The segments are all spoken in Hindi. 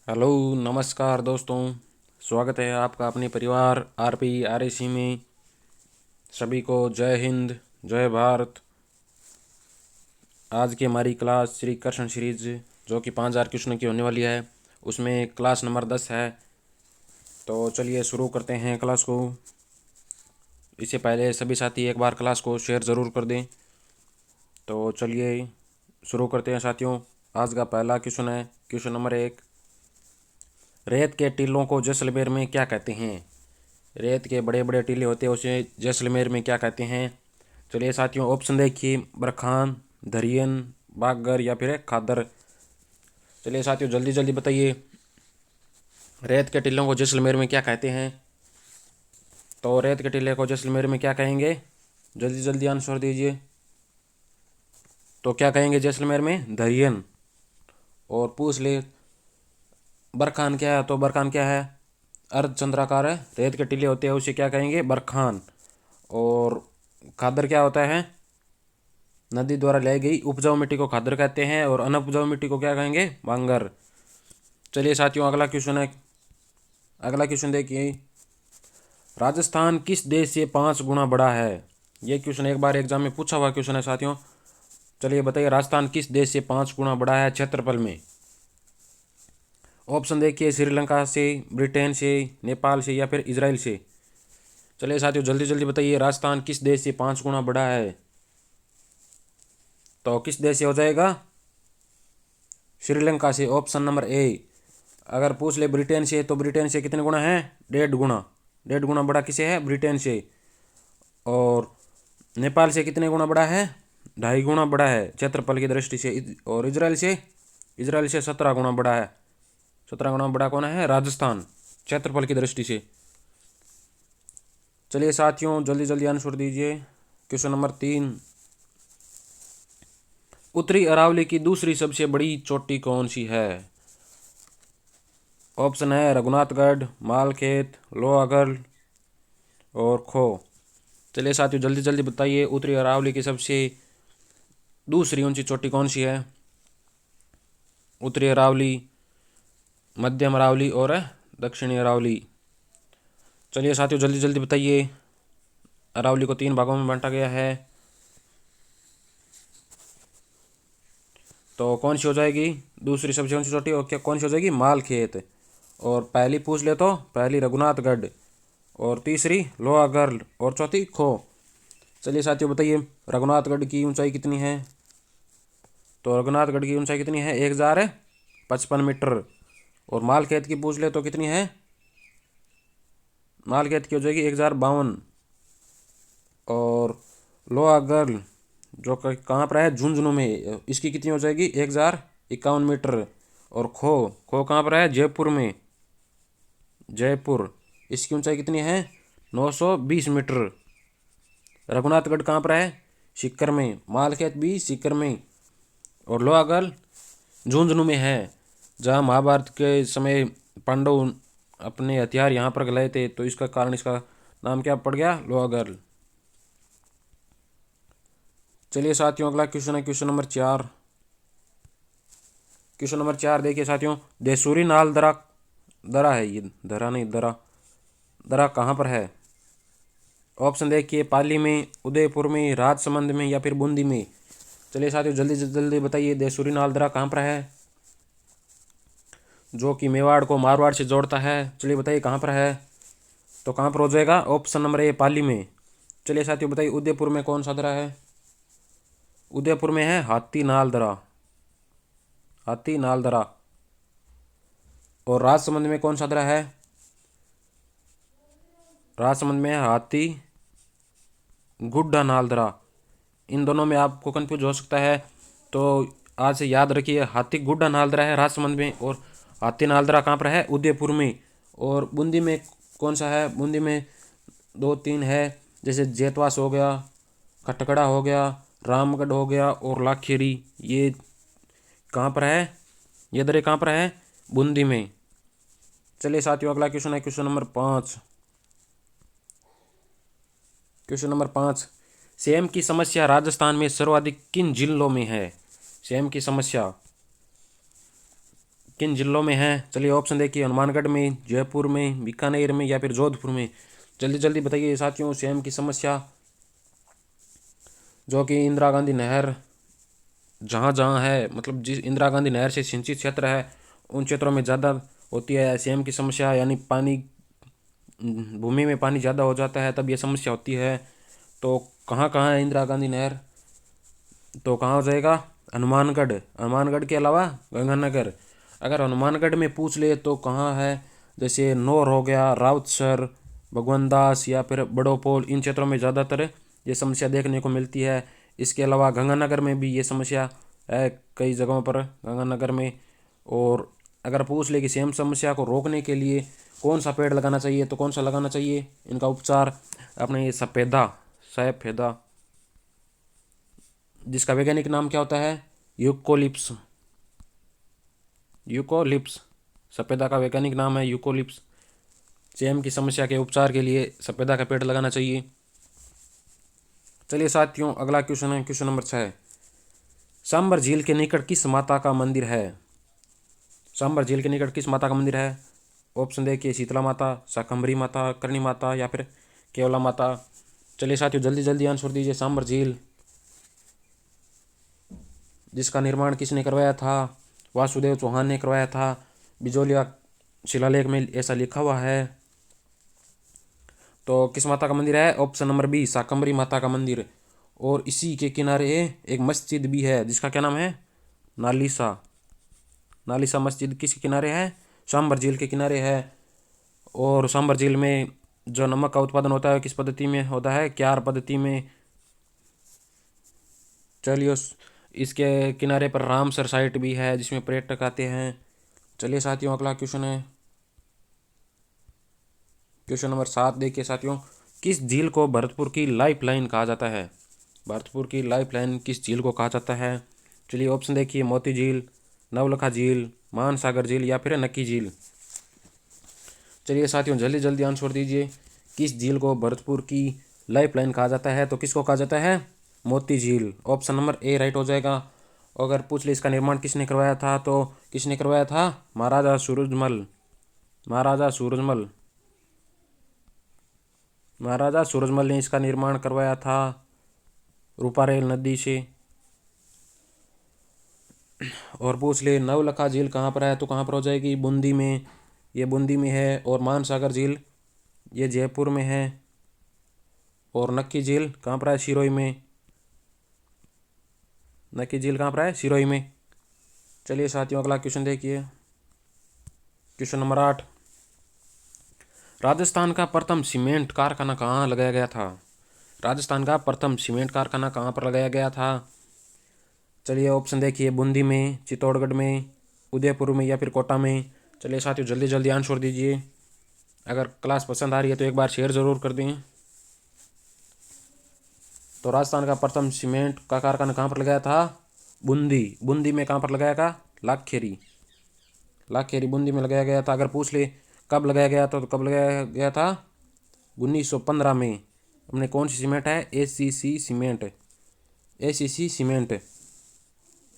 हेलो, नमस्कार दोस्तों। स्वागत है आपका अपने परिवार RP RAC में। सभी को जय हिंद, जय भारत। आज की हमारी क्लास श्री कृष्ण सीरीज जो कि 5000 क्वेश्चन की होने वाली है, उसमें क्लास नंबर 10 है। तो चलिए शुरू करते हैं क्लास को। इससे पहले सभी साथी एक बार क्लास को शेयर ज़रूर कर दें। तो चलिए शुरू करते हैं साथियों। आज का पहला क्वेश्चन है क्वेश्चन नंबर 1। रेत के टीलों को जैसलमेर में क्या कहते हैं? रेत के बड़े बड़े टीले होते हैं, उसे जैसलमेर में क्या कहते हैं? चलिए साथियों, ऑप्शन देखिए, बरखान, धरियन, बागर या फिर खादर। चलिए साथियों, जल्दी जल्दी बताइए, रेत के टीलों को जैसलमेर में क्या कहते हैं? तो रेत के टीले को जैसलमेर में क्या कहेंगे? जल्दी जल्दी आंसर दीजिए। तो क्या कहेंगे जैसलमेर में? धरियन। और पूछ ले बरखान क्या है, तो बरखान क्या है? अर्धचंद्राकार है, रेत के टीले होते हैं, उसे क्या कहेंगे? बरखान। और खादर क्या होता है? नदी द्वारा लाई गई उपजाऊ मिट्टी को खादर कहते हैं, और अनउपजाऊ मिट्टी को क्या कहेंगे? बांगर। चलिए साथियों, अगला क्वेश्चन है। अगला क्वेश्चन देखिए, राजस्थान किस देश से 5 गुना बड़ा है? ये क्वेश्चन एक बार एग्जाम में पूछा हुआ क्वेश्चन है साथियों। चलिए बताइए, राजस्थान किस देश से 5 गुना बड़ा है क्षेत्रफल में? ऑप्शन देखिए, श्रीलंका से, ब्रिटेन से, नेपाल से या फिर इजराइल से। चलिए साथियों, जल्दी जल्दी बताइए, राजस्थान किस देश से 5 गुना बड़ा है? तो किस देश से हो जाएगा? श्रीलंका से, ऑप्शन नंबर ए। अगर पूछ ले ब्रिटेन से, तो ब्रिटेन से कितने गुना है? 1.5 गुना। 1.5 गुना बड़ा किसे है? ब्रिटेन से। और नेपाल से कितने गुना बड़ा है? 2.5 गुना बड़ा है क्षेत्रफल की दृष्टि से। और इजराइल से, 17 गुना बड़ा है। 17 गुना बड़ा कौन है? राजस्थान, क्षेत्रफल की दृष्टि से। चलिए साथियों, जल्दी जल्दी आंसर दीजिए। क्वेश्चन नंबर 3, उत्तरी अरावली की दूसरी सबसे बड़ी चोटी कौन सी है? ऑप्शन है रघुनाथगढ़, मालखेत, लोहागढ़ और खो। चलिए साथियों, जल्दी जल्दी बताइए, उत्तरी अरावली की सबसे दूसरी ऊंची चोटी कौन सी है? उत्तरी अरावली, मध्यम अरावली और दक्षिणी अरावली। चलिए साथियों, जल्दी जल्दी बताइए। अरावली को 3 भागों में बांटा गया है, तो कौन सी हो जाएगी दूसरी सबसे ऊंची चोटी? और क्या कौन सी हो जाएगी? मालखेत। और पहली पूछ ले तो पहली रघुनाथगढ़, और तीसरी लोहागढ़, और चौथी खो। चलिए साथियों बताइए, रघुनाथगढ़ की ऊंचाई कितनी है? तो रघुनाथगढ़ की ऊंचाई कितनी है? 1055 मीटर। और मालखेत की पूछ ले तो कितनी है? मालखेत की हो जाएगी 1052। और लोहागढ़ जो कहाँ पर है? झुंझुनू में, इसकी कितनी हो जाएगी? 1051 मीटर। और खो, खो कहाँ पर है? जयपुर में, जयपुर। इसकी ऊंचाई कितनी है? 920 मीटर। रघुनाथगढ़ कहाँ पर है? सीकर में। मालखेत भी सीकर में। और लोहागढ़ झुंझुनू में है, जहाँ महाभारत के समय पांडव अपने हथियार यहाँ पर लाए थे, तो इसका कारण इसका नाम क्या पड़ गया? लोहागढ़। चलिए साथियों, अगला क्वेश्चन है क्वेश्चन नंबर 4। क्वेश्चन नंबर 4 देखिए साथियों, देसूरी नाल दरा, दरा है ये, दरा नहीं दरा, दरा कहाँ पर है? ऑप्शन देखिए, पाली में, उदयपुर में, राजसमंद में या फिर बूंदी में। चलिए साथियों, जल्दी जल्दी बताइए, देसूरी नाल दरा कहाँ पर है, जो कि मेवाड़ को मारवाड़ से जोड़ता है? चलिए बताइए कहाँ पर है? तो कहाँ पर हो जाएगा? ऑप्शन नंबर ए, पाली में। चलिए साथियों बताइए, उदयपुर में कौन सा दरा है? उदयपुर में है हाथी नाल दरा, हाथी नाल दरा। और राजसमंद में कौन सा दरा है? राजसमंद में है हाथी गुड्डा नाल दरा। इन दोनों में आपको कंफ्यूज हो सकता है, तो आज से याद रखिए, हाथी गुड्डा नाल दरा है राजसमंद में, और हाथी नाल दरा कहाँ पर है? उदयपुर में। और बूंदी में कौन सा है? बूंदी में 2-3 है, जैसे जेतवास हो गया, खटकड़ा हो गया, रामगढ़ हो गया और लाखेरी। ये कहाँ पर है? ये दरे कहाँ पर है? बूंदी में। चलिए साथियों, अगला क्वेश्चन है question number 5। Question number 5, same की समस्या राजस्थान में सर्वाधिक किन जिलों में है? सेम की समस्या किन जिलों में है? चलिए ऑप्शन देखिए, हनुमानगढ़ में, जयपुर में, बीकानेर में या फिर जोधपुर में। जल्दी जल्दी बताइए साथियों। सीएम की समस्या जो कि इंदिरा गांधी नहर जहाँ जहाँ है, मतलब जिस इंदिरा गांधी नहर से सिंचित क्षेत्र है उन क्षेत्रों में ज़्यादा होती है सीएम की समस्या, यानी पानी, भूमि में पानी ज़्यादा हो जाता है तब ये समस्या होती है। तो कहाँ कहाँ है इंदिरा गांधी नहर? तो कहाँ हो जाएगा? हनुमानगढ़। हनुमानगढ़ के अलावा गंगानगर। अगर हनुमानगढ़ में पूछ ले तो कहाँ है? जैसे नौर हो गया, राउतसर, भगवान दास या फिर बड़ोपोल, इन क्षेत्रों में ज़्यादातर ये समस्या देखने को मिलती है। इसके अलावा गंगानगर में भी ये समस्या है कई जगहों पर, गंगानगर में। और अगर पूछ ले कि सेम समस्या को रोकने के लिए कौन सा पेड़ लगाना चाहिए, तो कौन सा लगाना चाहिए इनका उपचार? अपने ये सफ़ेदा, सफ़ेदा, जिसका वैज्ञानिक नाम क्या होता है? यूकोलिप्स। यूकोलिप्स, सफ़ेदा का वैज्ञानिक नाम है यूकोलिप्स। सेम की समस्या के उपचार के लिए सफ़ेदा का पेड़ लगाना चाहिए। चलिए साथियों, अगला क्वेश्चन है क्वेश्चन नंबर 6। सांबर झील के निकट किस माता का मंदिर है? सांबर झील के निकट किस माता का मंदिर है? ऑप्शन देखिए, शीतला माता, शाकंभरी माता, करणी माता या फिर केवला माता। चलिए साथियों, जल्दी जल्दी आंसर दीजिए। सांबर झील, जिसका निर्माण किसने करवाया था? वासुदेव चौहान ने करवाया था। बिजोलिया शिलालेख में ऐसा लिखा हुआ है। तो किस माता का मंदिर है? ऑप्शन नंबर बी, शाकंभरी माता का मंदिर। और इसी के किनारे एक मस्जिद भी है जिसका क्या नाम है? नालिसा। नालिसा मस्जिद किसके किनारे है? सांबर झील के किनारे है। और सांबर झील में जो नमक का उत्पादन होता है किस पद्धति में होता है? क्यार पद्धति में। चलिए इसके किनारे पर रामसर साइट भी है जिसमें पर्यटक आते हैं। चलिए साथियों, अगला क्वेश्चन है क्वेश्चन नंबर 7। देखिए साथियों, किस झील को भरतपुर की लाइफ लाइन कहा जाता है? भरतपुर की लाइफ लाइन किस झील को कहा जाता है? चलिए ऑप्शन देखिए, मोती झील, नवलखा झील, मानसागर झील या फिर नक्की झील। चलिए साथियों, जल्दी जल्दी आंसर दीजिए। किस झील को भरतपुर की लाइफ लाइन कहा जाता है? तो किसको कहा जाता है? मोती झील। ऑप्शन नंबर ए राइट हो जाएगा। अगर पूछ ले इसका निर्माण किसने करवाया था, तो किसने करवाया था? महाराजा सूरजमल। महाराजा सूरजमल, महाराजा सूरजमल ने इसका निर्माण करवाया था रूपारेल नदी से। और पूछ ले नवलखा झील कहाँ पर है, तो कहाँ पर हो जाएगी? बूंदी में। ये बूंदी में है। और मानसागर झील ये जयपुर में है। और नक्की झील कहाँ पर है? सिरोही में। नक्की झील कहाँ पर है? सिरोही में। चलिए साथियों, अगला क्वेश्चन देखिए क्वेश्चन नंबर 8। राजस्थान का प्रथम सीमेंट कारखाना कहाँ लगाया गया था? राजस्थान का प्रथम सीमेंट कारखाना कहाँ पर लगाया गया था? चलिए ऑप्शन देखिए, बूंदी में, चित्तौड़गढ़ में, उदयपुर में या फिर कोटा में। चलिए साथियों, जल्दी जल्दी आंसर दीजिए। अगर क्लास पसंद आ रही है तो एक बार शेयर ज़रूर कर दें। तो राजस्थान का प्रथम सीमेंट का कारखाना कहाँ पर लगाया था? बूंदी। बूंदी में कहाँ पर लगाया था? लाखेरी। लाखेरी बूंदी में लगाया गया था। अगर पूछ ले कब लगाया गया था, तो कब लगाया गया था? 1915 में। हमने कौन सी सीमेंट है? ACC cement. ACC cement.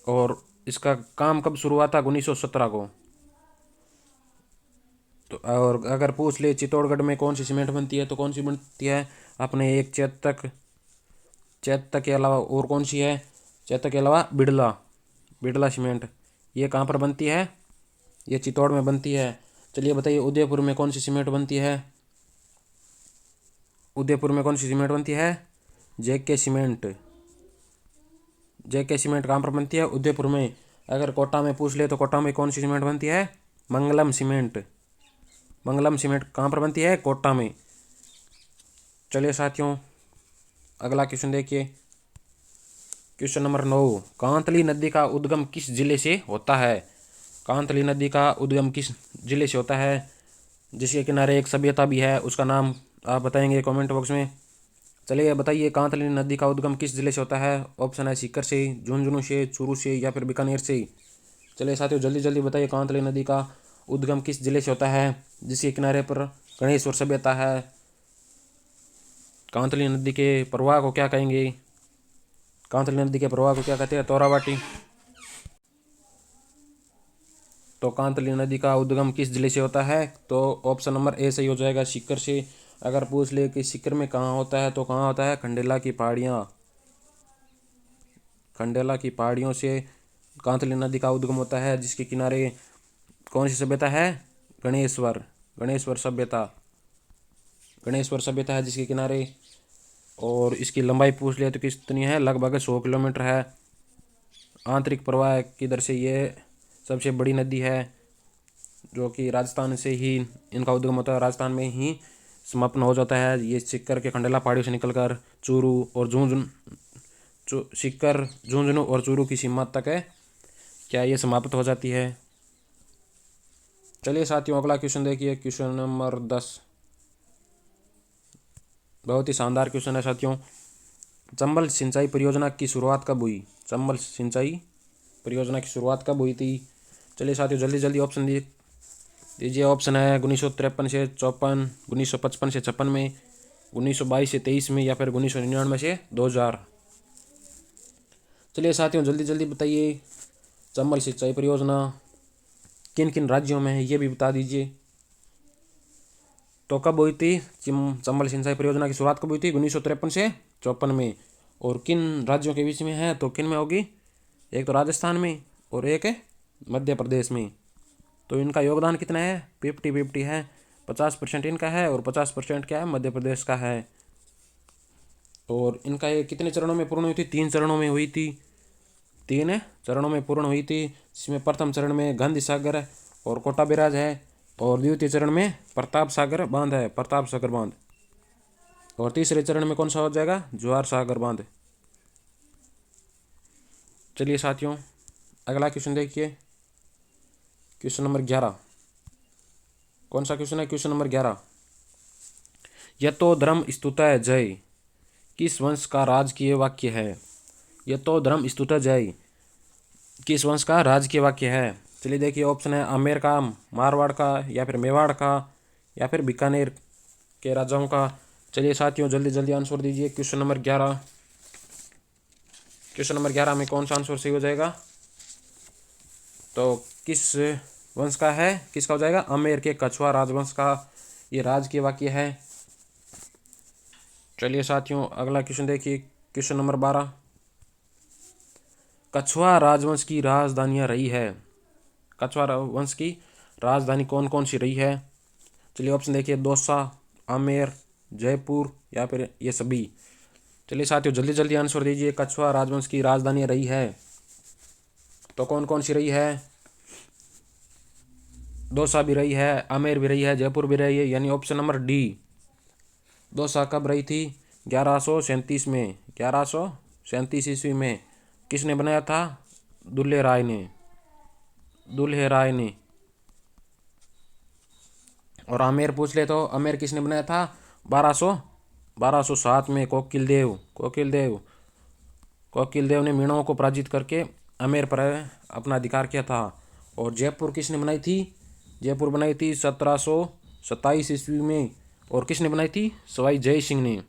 और इसका काम कब शुरू हुआ था? 1917 को। तो और अगर पूछ ले चित्तौड़गढ़ में कौन सी सीमेंट बनती है, तो कौन सी बनती है? अपने एक चेतक, चेतक के अलावा और कौन सी है? चेतक के अलावा बिड़ला, बिड़ला सीमेंट। ये कहाँ पर बनती है? ये चित्तौड़ में बनती है। चलिए बताइए, उदयपुर में कौन सी सीमेंट बनती है? उदयपुर में कौन सी सीमेंट बनती है? जेके सीमेंट। जेके सीमेंट कहाँ पर बनती है? उदयपुर में। अगर कोटा में पूछ ले तो कोटा में कौन सी सीमेंट बनती है? मंगलम सीमेंट। मंगलम सीमेंट कहाँ पर बनती है? कोटा में। चलिए साथियों, अगला क्वेश्चन देखिए क्वेश्चन नंबर 9। कांतली नदी का उद्गम किस जिले से होता है? कांतली नदी का उद्गम किस जिले से होता है? जिसके किनारे एक सभ्यता भी है, उसका नाम आप बताएंगे कमेंट बॉक्स में। चलिए बताइए, कांतली नदी का उद्गम किस जिले से होता है? ऑप्शन है सीकर से, झुंझुनू से, चूरू से या फिर बीकानेर से। चलिए साथियों, जल्दी जल्दी बताइए, कांतली नदी का उद्गम किस जिले से होता है जिसके किनारे पर गणेश्वर सभ्यता है? कांतली नदी के प्रवाह को क्या कहेंगे? कांतली नदी के प्रवाह को क्या कहते हैं? तोराबाटी। तो कांतली नदी का उद्गम किस जिले से होता है? तो ऑप्शन नंबर ए सही हो जाएगा, सीकर से। अगर पूछ ले कि सीकर में कहाँ होता है तो कहाँ होता है? खंडेला की पहाड़ियाँ, खंडेला की पहाड़ियों से कांतली नदी का उद्गम होता है, जिसके किनारे कौन सी सभ्यता है? गणेश्वर, गणेश्वर सभ्यता, गणेश्वर सभ्यता है जिसके किनारे। और इसकी लंबाई पूछ लिया तो कितनी है? लगभग 100 किलोमीटर है। आंतरिक प्रवाह की दर से ये सबसे बड़ी नदी है, जो कि राजस्थान से ही इनका उद्गम होता है, राजस्थान में ही समापन हो जाता है। ये सीकर के खंडेला पहाड़ियों से निकलकर चूरू और झुंझुनू, सीकर, झुंझुनू और चूरू की सीमा तक है क्या ये समाप्त हो जाती है। चलिए साथियों, अगला क्वेश्चन देखिए, क्वेश्चन नंबर 10। बहुत ही शानदार क्वेश्चन है साथियों। चंबल सिंचाई परियोजना की शुरुआत कब हुई? चंबल सिंचाई परियोजना की शुरुआत कब हुई थी? चलिए साथियों, जल्दी जल्दी ऑप्शन दीजिए। ऑप्शन है 1953 से 54, 1955 से 56 में, 1922 से 23 में, या फिर 1999 से 2000। चलिए साथियों, जल्दी जल्दी बताइए, चंबल सिंचाई परियोजना किन किन राज्यों में है ये भी बता दीजिए। तो कब हुई थी चंबल सिंचाई परियोजना की शुरुआत? कब हुई थी? 1953 से 54 में। और किन राज्यों के बीच में है? तो किन में होगी? एक तो राजस्थान में और एक है मध्य प्रदेश में। तो इनका योगदान कितना है? 50-50 है। 50% इनका है और 50% क्या है? मध्य प्रदेश का है। और इनका ये कितने चरणों में पूर्ण हुई थी? 3 चरणों में हुई थी। 3 चरणों में पूर्ण हुई थी, जिसमें प्रथम चरण में गांधी सागर और कोटा बैराज है, और द्वितीय चरण में प्रताप सागर बांध है, प्रताप सागर बांध। और तीसरे चरण में कौन सा हो जाएगा? जवाहर सागर बांध। चलिए साथियों, अगला क्वेश्चन देखिए, क्वेश्चन नंबर 11। कौन सा क्वेश्चन है? Question number 11। यतो धर्म स्तुतः जय किस वंश का राजकीय वाक्य है? यतो धर्म स्तुतः जय किस वंश का राजकीय वाक्य है? चलिए देखिए, ऑप्शन है आमेर का, मारवाड़ का, या फिर मेवाड़ का, या फिर बीकानेर के राजाओं का। चलिए साथियों, जल्दी जल्दी आंसर दीजिए। क्वेश्चन नंबर 11, क्वेश्चन नंबर 11 में कौन सा आंसर सही हो जाएगा? तो किस वंश का है? किसका हो जाएगा? आमेर के कछुआ राजवंश का ये राजकीय वाक्य है। चलिए साथियों, अगला क्वेश्चन देखिए, क्वेश्चन नंबर 12। कछुआ राजवंश की राजधानियाँ रही है, कछुआ वंश की राजधानी कौन कौन सी रही है? चलिए ऑप्शन देखिए, दौसा, आमेर, जयपुर, या फिर ये सभी। चलिए साथियों, जल्दी जल्दी आंसर दीजिए। कछुआ राजवंश की राजधानी रही है तो कौन कौन सी रही है? दौसा भी रही है, आमेर भी रही है, जयपुर भी रही है, यानी ऑप्शन नंबर डी। दौसा कब रही थी? 1137 में, 1137 ईस्वी में। किसने बनाया था? दुल्हे राय ने, दुल्हे राय ने। और आमेर पूछ ले तो आमेर किसने बनाया था? 1207 में कोकिल देव, कोकिल देव ने मीणों को पराजित करके आमेर पर अपना अधिकार किया था। और जयपुर किसने बनाई थी? जयपुर बनाई थी 1727 ईस्वी में। और किसने बनाई थी? सवाई जय सिंह ने।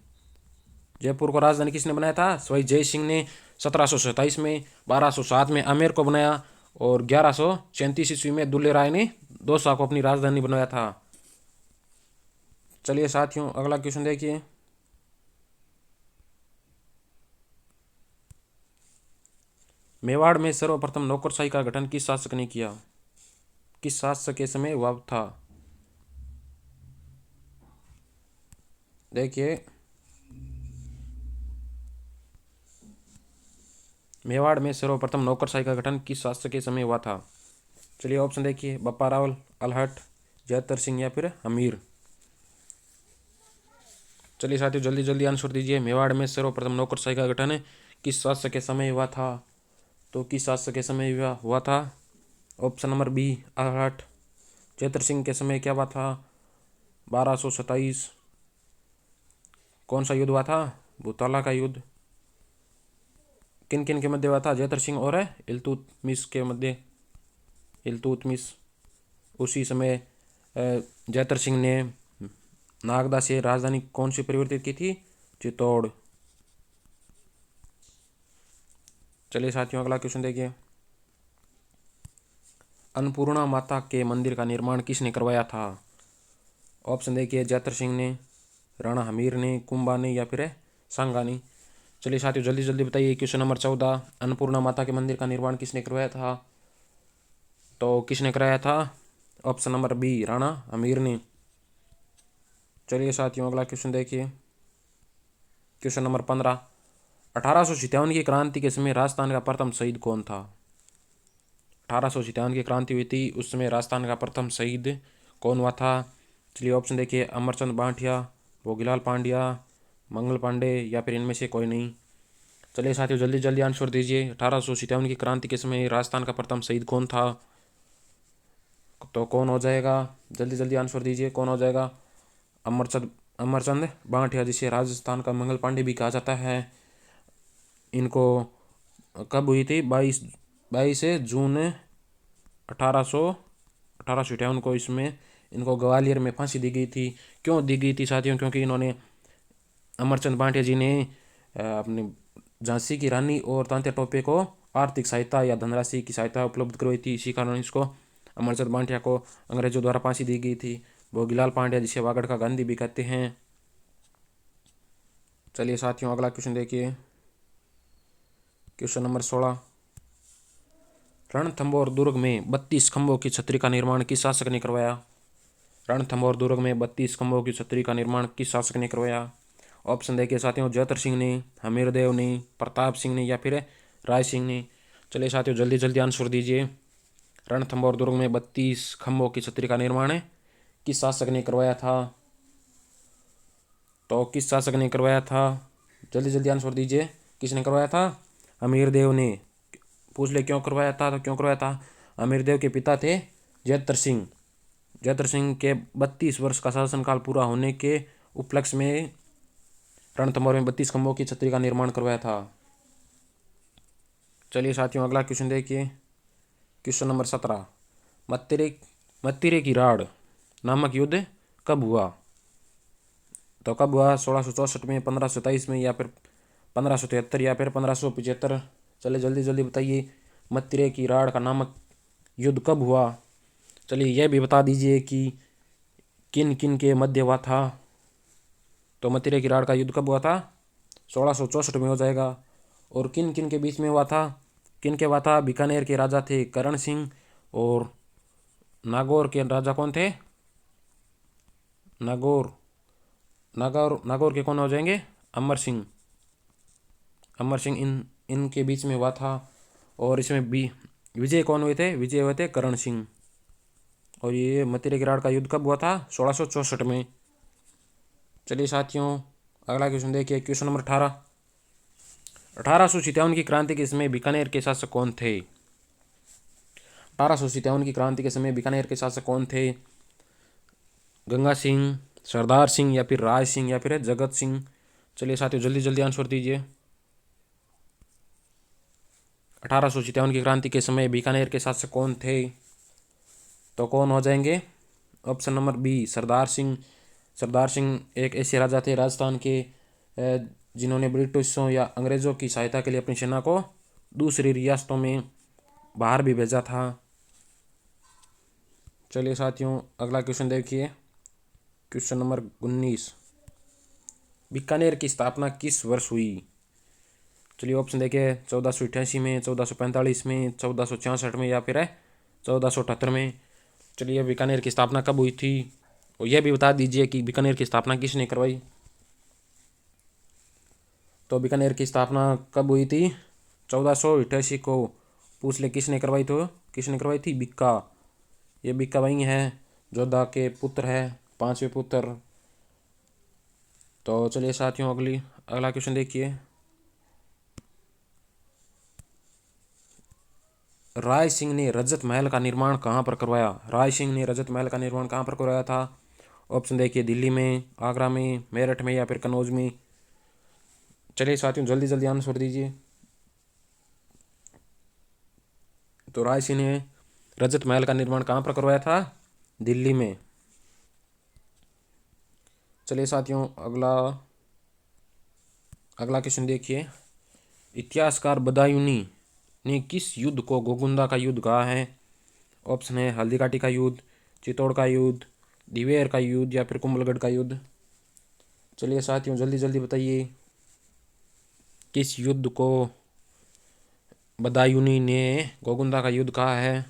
जयपुर को राजधानी किसने बनाया था? सवाई जय सिंह ने 1727 में। 1207 में आमेर को बनाया, और 1137 ईस्वी में दुल्हे राय ने दौसा को अपनी राजधानी बनाया था। चलिए साथियों, अगला क्वेश्चन देखिए, मेवाड़ में सर्वप्रथम नौकरशाही का गठन किस शासक ने किया? किस शासक के समय हुआ था? देखिए, मेवाड़ में सर्वप्रथम नौकरशाही का गठन किस शासक के समय हुआ था? चलिए ऑप्शन देखिए, बप्पा रावल, अलहट, जयतर सिंह, या फिर हमीर। चलिए साथियों, जल्दी जल्दी आंसर दीजिए। मेवाड़ में सर्वप्रथम नौकरशाही का गठन किस शासक के समय हुआ था? तो किस शासक के समय हुआ था? ऑप्शन नंबर बी, अलहट। जयतर सिंह के समय क्या हुआ था? 1227। कौन सा युद्ध हुआ था? भूताला का युद्ध। किन किन के मध्य हुआ था? जयतर सिंह और इल्तुतमिश के मध्य, इल्तुतमिश। उसी समय जयतर सिंह ने नागदा से राजधानी कौन सी परिवर्तित की थी? चित्तौड़। चलिए साथियों, अगला क्वेश्चन देखिए, अन्नपूर्णा माता के मंदिर का निर्माण किसने करवाया था? ऑप्शन देखिए, जैतर सिंह ने, राणा हमीर ने, कुंभा ने या फिर सांगा ने। चलिए साथियों जल्दी जल्दी बताइए। क्वेश्चन नंबर 14, अन्नपूर्णा माता के मंदिर का निर्माण किसने करवाया था? तो किसने कराया था? Option number B, Rana Hamir ने। चलिए साथियों अगला क्वेश्चन देखिए। क्वेश्चन नंबर 15, 1857 की क्रांति के समय राजस्थान का प्रथम शहीद कौन था? 1857 की क्रांति हुई थी, उस समय राजस्थान का प्रथम शहीद कौन हुआ था? चलिए ऑप्शन देखिए, अमरचंद बांठिया, भोगीलाल पांड्या, मंगल पांडे या फिर इनमें से कोई नहीं। चलिए साथियों जल्दी जल्दी आंसर दीजिए। 1857 की क्रांति के समय राजस्थान का प्रथम शहीद कौन था? तो कौन हो जाएगा? जल्दी जल्दी आंसर दीजिए, कौन हो जाएगा? अमरचंद बांठिया, जिसे राजस्थान का मंगल पांडे भी कहा जाता है। इनको कब हुई थी? 22 जून 1858 को इसमें इनको ग्वालियर में फांसी दी गई थी। क्यों दी गई थी साथियों? क्योंकि इन्होंने, अमरचंद बांटिया जी ने अपनी झांसी की रानी और तांत्या टोपे को आर्थिक सहायता या धनराशि की सहायता उपलब्ध करवाई थी। इसी कारण इसको, अमरचंद बांटिया को अंग्रेजों द्वारा फांसी दी गई थी। भोगीलाल पांड्या, जिसे वागड़ का गांधी भी कहते हैं। चलिए साथियों अगला क्वेश्चन देखिए। क्वेश्चन नंबर 16, रणथंभौर दुर्ग में 32 खंभों की छतरी का निर्माण किस शासक ने करवाया? रणथंभौर दुर्ग में 32 खंभों की छतरी का निर्माण किस शासक ने करवाया? ऑप्शन देखिए साथियों, जैतर सिंह ने, हमीरदेव ने, प्रताप सिंह ने या फिर राय सिंह ने। चलिए साथियों जल्दी जल्दी आंसर दीजिए। रणथंभौर दुर्ग में 32 खंभों की छतरी का निर्माण किस शासक ने करवाया था? तो किस शासक ने करवाया था? जल्दी जल्दी आंसर दीजिए। किसने करवाया था? हमीरदेव ने। पूछ ले क्यों करवाया था? तो क्यों करवाया था? हमीरदेव के पिता थे जैतर सिंह। जैतर सिंह के 32 वर्ष का शासनकाल पूरा होने के उपलक्ष्य में रणथंभौर में 32 खंभों की छतरी का निर्माण करवाया था। चलिए साथियों अगला क्वेश्चन देखिए। क्वेश्चन नंबर 17, मत्तिरे की राड़ नामक युद्ध कब हुआ? तो कब हुआ? 1664 में, 1527 में या फिर 1573 या फिर 1575। चलिए जल्दी जल्दी बताइए, मत्तिरे की राड़ का नामक युद्ध कब हुआ? चलिए यह भी बता दीजिए कि किन किन के मध्य हुआ था। तो मत्तिरे की राड़ का युद्ध कब हुआ था? 1664 में हो जाएगा। और किन किन के बीच में हुआ था? किन के हुआ था? बीकानेर के राजा थे करण सिंह, और नागौर के राजा कौन थे? नागौर नागौर नागौर के कौन हो जाएंगे? अमर सिंह। अमर सिंह इनके बीच में हुआ था। और इसमें भी विजय कौन हुए थे? विजय हुए थे करण सिंह। और ये मत्तिरे की राड़ का युद्ध कब हुआ था? 1664 में। चलिए साथियों अगला क्वेश्चन देखिए। क्वेश्चन नंबर 18, 1857 की क्रांति के समय बीकानेर के शासक कौन थे? 1857 की क्रांति के समय बीकानेर के शासक कौन थे? गंगा सिंह, सरदार सिंह या फिर राय सिंह या फिर जगत सिंह। चलिए साथियों जल्दी जल्दी आंसर दीजिए। 1857 की क्रांति के समय बीकानेर के शासक कौन थे? तो कौन हो जाएंगे? Option number B, Sardar Singh. Sardar Singh एक ऐसे राजा थे राजस्थान के जिन्होंने ब्रिटिशों या अंग्रेजों की सहायता के लिए अपनी सेना को दूसरी रियासतों में बाहर भी भेजा था। चलिए साथियों अगला क्वेश्चन देखिए। क्वेश्चन नंबर 19, बीकानेर की स्थापना किस वर्ष हुई? चलिए ऑप्शन देखिए, 1488 में, 1445 में, 1466 में या फिर 1478 में। चलिए बीकानेर की स्थापना कब हुई थी? और यह भी बता दीजिए कि बीकानेर की स्थापना किसने करवाई? तो बीकानेर की स्थापना कब हुई थी? 1488 को। पूछ ले किसने करवाई? तो किसने करवाई थी? बीका। ये बीका वही है, जोधा के पुत्र है, पांचवें पुत्र। तो चलिए साथियों अगला क्वेश्चन देखिए। राय सिंह ने रजत महल का निर्माण कहाँ पर करवाया? राय सिंह ने रजत महल का निर्माण कहाँ पर करवाया था? ऑप्शन देखिए, दिल्ली में, आगरा में, मेरठ में या फिर कनौज में। चलिए साथियों जल्दी जल्दी आंसर दीजिए। तो राय सिंह ने रजत महल का निर्माण कहाँ पर करवाया था? दिल्ली में। चलिए साथियों अगला क्वेश्चन देखिए। इतिहासकार बदायूंनी ने किस युद्ध को गोगुंदा का युद्ध कहा है? ऑप्शन है हल्दी घाटी का युद्ध, चित्तौड़ का युद्ध, दिवेर का युद्ध या फिर कुंभलगढ़ का युद्ध। चलिए साथियों जल्दी जल्दी बताइए किस युद्ध को बदायूंनी ने गोगुंदा का युद्ध कहा है।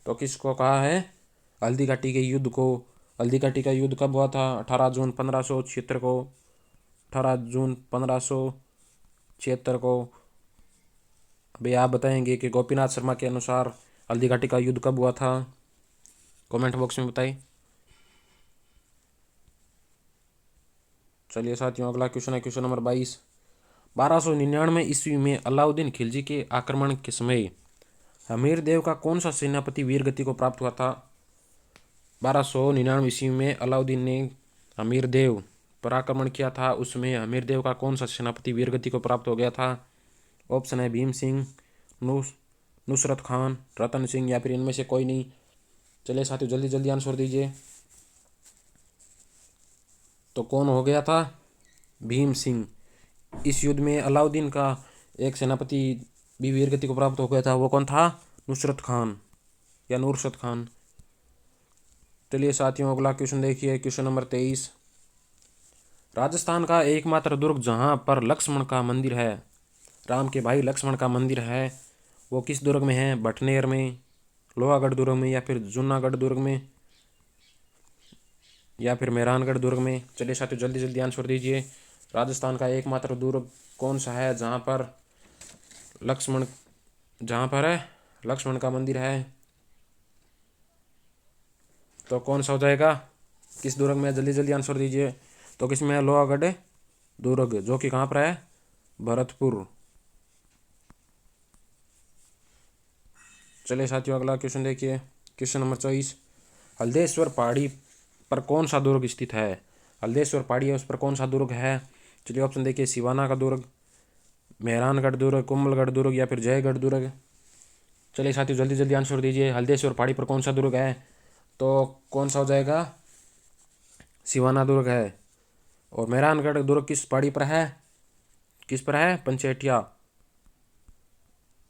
तो किसको कहा है? हल्दी घाटी के युद्ध को। हल्दी घाटी का युद्ध कब हुआ था? 18 जून 1576 को। 18 जून 1576 को। अभी आप बताएंगे कि गोपीनाथ शर्मा के अनुसार हल्दी घाटी का युद्ध कब हुआ था? कमेंट बॉक्स में बताइए। चलिए साथियों अगला क्वेश्चन है क्वेश्चन नंबर 22। 1299 ईस्वी में अलाउद्दीन खिलजी के आक्रमण के समय हमीर देव का कौन सा सेनापति वीरगति को प्राप्त हुआ था? 1299 ईस्वी में अलाउद्दीन ने हमीर देव पर आक्रमण किया था, उसमें हमीर देव का कौन सा सेनापति वीरगति को प्राप्त हो गया था? ऑप्शन है भीम सिंह, नुसरत खान, रतन सिंह या फिर इनमें से कोई नहीं। चलिए साथियों जल्दी जल्दी आंसर दीजिए। तो कौन हो गया था? भीम सिंह। इस युद्ध में अलाउद्दीन का एक सेनापति भी वीरगति को प्राप्त हो गया था, वो कौन था? नुसरत खान या नुरशद खान। चलिए साथियों अगला क्वेश्चन देखिए क्वेश्चन नंबर 23। राजस्थान का एकमात्र दुर्ग जहां पर लक्ष्मण का मंदिर है, राम के भाई लक्ष्मण का मंदिर है, वो किस दुर्ग में है? भटनेर में, लोहागढ़ दुर्ग में या फिर जूनागढ़ दुर्ग में या फिर मेहरानगढ़ दुर्ग में। चलिए साथियों जल्दी जल्दी आंसर दीजिए। राजस्थान का एकमात्र दुर्ग कौन सा है जहाँ पर लक्ष्मण का मंदिर है? तो कौन सा हो जाएगा? किस दुर्ग में? जल्दी जल्दी आंसर दीजिए। तो किस में है? लोहागढ़ दुर्ग, जो कि कहाँ पर है? भरतपुर। चलिए साथियों अगला क्वेश्चन देखिए क्वेश्चन नंबर 24। हल्देश्वर पहाड़ी पर कौन सा दुर्ग स्थित है? हल्देश्वर पहाड़ी है, उस पर कौन सा दुर्ग है? चलिए ऑप्शन देखिए सिवाना का दुर्ग, मेहरानगढ़ दुर्ग, कुंभलगढ़ दुर्ग या फिर जयगढ़ दुर्ग। चलिए साथियों जल्दी जल्दी आंसर दीजिए। हल्देश्वर पहाड़ी पर कौन सा दुर्ग है? तो कौन सा हो जाएगा? सिवाना दुर्ग है। और मेहरानगढ़ दुर्ग किस पहाड़ी पर है? किस पर है? पंचेटिया।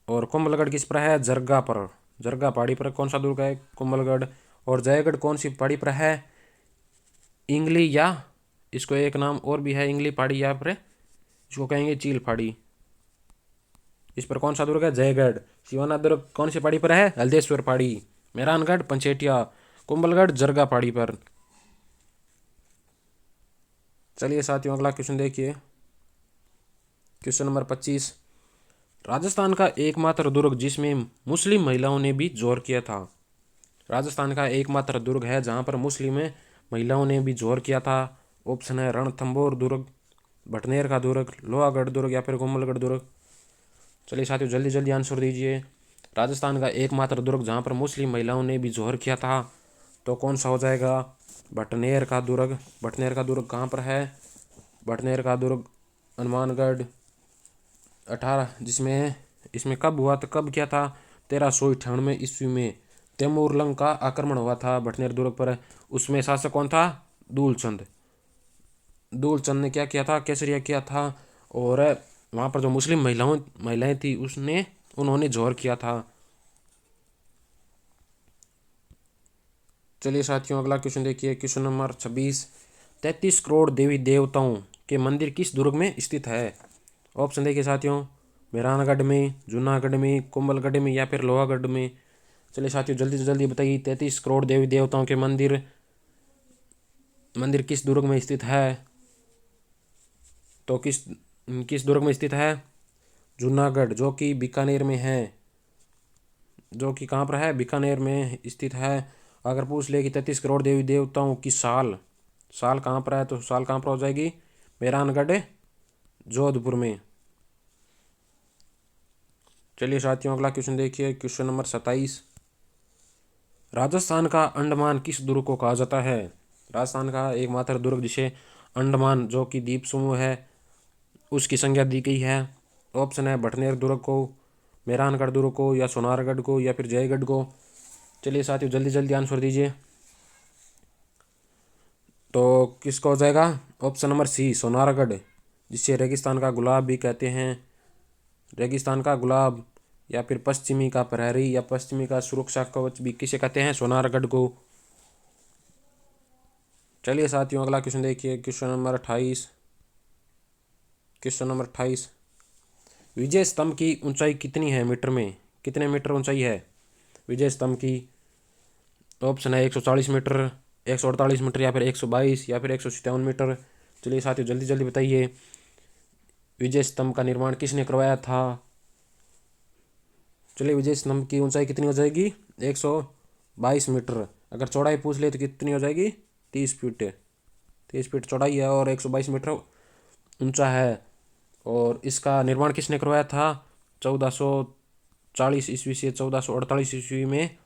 और कुंभलगढ़ किस पर है? जरगा पर। जरगा पहाड़ी पर कौन सा दुर्ग है? कुंभलगढ़। और जयगढ़ कौन सी पहाड़ी पर है? इंगली, या इसको एक नाम और भी है इंगली पहाड़ी, या फिर इसको कहेंगे चील पहाड़ी। इस पर कौन सा दुर्ग है? जयगढ़। सिवाना दुर्ग कौन सी पहाड़ी पर है? हल्देश्वर पहाड़ी। मेहरानगढ़ पंचेटिया, कुंभलगढ़ जरगा पहाड़ी पर। चलिए साथियों अगला क्वेश्चन देखिए क्वेश्चन नंबर 25। राजस्थान का एकमात्र दुर्ग जिसमें मुस्लिम महिलाओं ने भी जोर किया था। राजस्थान का एकमात्र दुर्ग है जहां पर मुस्लिम महिलाओं ने भी जोर किया था। ऑप्शन है रणथंभौर दुर्ग, भटनेर का दुर्ग, लोहागढ़ दुर्ग या फिर कुंभलगढ़ दुर्ग। चलिए साथियों जल्दी जल्दी आंसर दीजिए। राजस्थान का एकमात्र दुर्ग जहां पर मुस्लिम महिलाओं ने भी जोर किया था, तो कौन सा हो जाएगा? भटनेर का दुर्ग। भटनेर का दुर्ग कहाँ पर है? भटनेर का दुर्ग हनुमानगढ़ 18, जिसमें इसमें कब हुआ था, कब किया था? 1398 ईस्वी में तैमूर लंग का आक्रमण हुआ था भटनेर दुर्ग पर। उसमें शासक कौन था? दूलचंद। दूलचंद ने क्या किया था? केसरिया किया था। और वहाँ पर जो मुस्लिम महिलाएं थी उन्होंने जोर किया था। चलिए साथियों अगला क्वेश्चन देखिए क्वेश्चन नंबर 26। 33 करोड़ देवी देवताओं के मंदिर किस दुर्ग में स्थित है? ऑप्शन देखिए साथियों मेहरानगढ़ में, जूनागढ़ में, कुंभलगढ़ में या फिर लोहागढ़ में। चलिए साथियों जल्दी से जल्दी बताइए 33 करोड़ देवी देवताओं के मंदिर किस दुर्ग में स्थित है? तो किस किस दुर्ग में स्थित है? जूनागढ़, जो कि बीकानेर में है। जो कि कहाँ पर है? बीकानेर में स्थित है। अगर पूछ ले कि 33 करोड़ देवी देवताओं की साल कहाँ पर है, तो साल कहाँ पर हो जाएगी? मेहरानगढ़ जोधपुर में। चलिए साथियों अगला क्वेश्चन देखिए क्वेश्चन नंबर 27। राजस्थान का अंडमान किस दुर्ग को कहा जाता है? राजस्थान का एकमात्र दुर्ग जिसे अंडमान, जो कि द्वीप समूह है, उसकी संज्ञा दी गई है। ऑप्शन है भटनेर दुर्ग को, मेहरानगढ़ दुर्ग को या सोनारगढ़ को या फिर जयगढ़ को। चलिए साथियों जल्दी जल्दी आंसर दीजिए। तो किसका हो जाएगा? ऑप्शन नंबर सी सोनारगढ़, जिसे रेगिस्तान का गुलाब भी कहते हैं। रेगिस्तान का गुलाब या फिर पश्चिमी का प्रहरी या पश्चिमी का सुरक्षा कवच भी किसे कहते हैं? सोनारगढ़ को। चलिए साथियों अगला क्वेश्चन देखिए, क्वेश्चन नंबर 28। क्वेश्चन नंबर 28, विजय स्तंभ की ऊंचाई कितनी है मीटर में? कितने मीटर ऊंचाई है विजय स्तंभ की? ऑप्शन है 140 मीटर, 148 मीटर, या फिर 122, या फिर 157 मीटर। चलिए साथियों जल्दी जल्दी बताइए, विजय स्तंभ का निर्माण किसने करवाया था? चलिए विजय स्तंभ की ऊंचाई कितनी हो जाएगी? 122 मीटर। अगर चौड़ाई पूछ ले तो कितनी हो जाएगी? 30 फीट। 30 फीट चौड़ाई है और 122 मीटर ऊंचा है। और इसका निर्माण किसने करवाया था? 1440 ईस्वी से 1448 ईस्वी में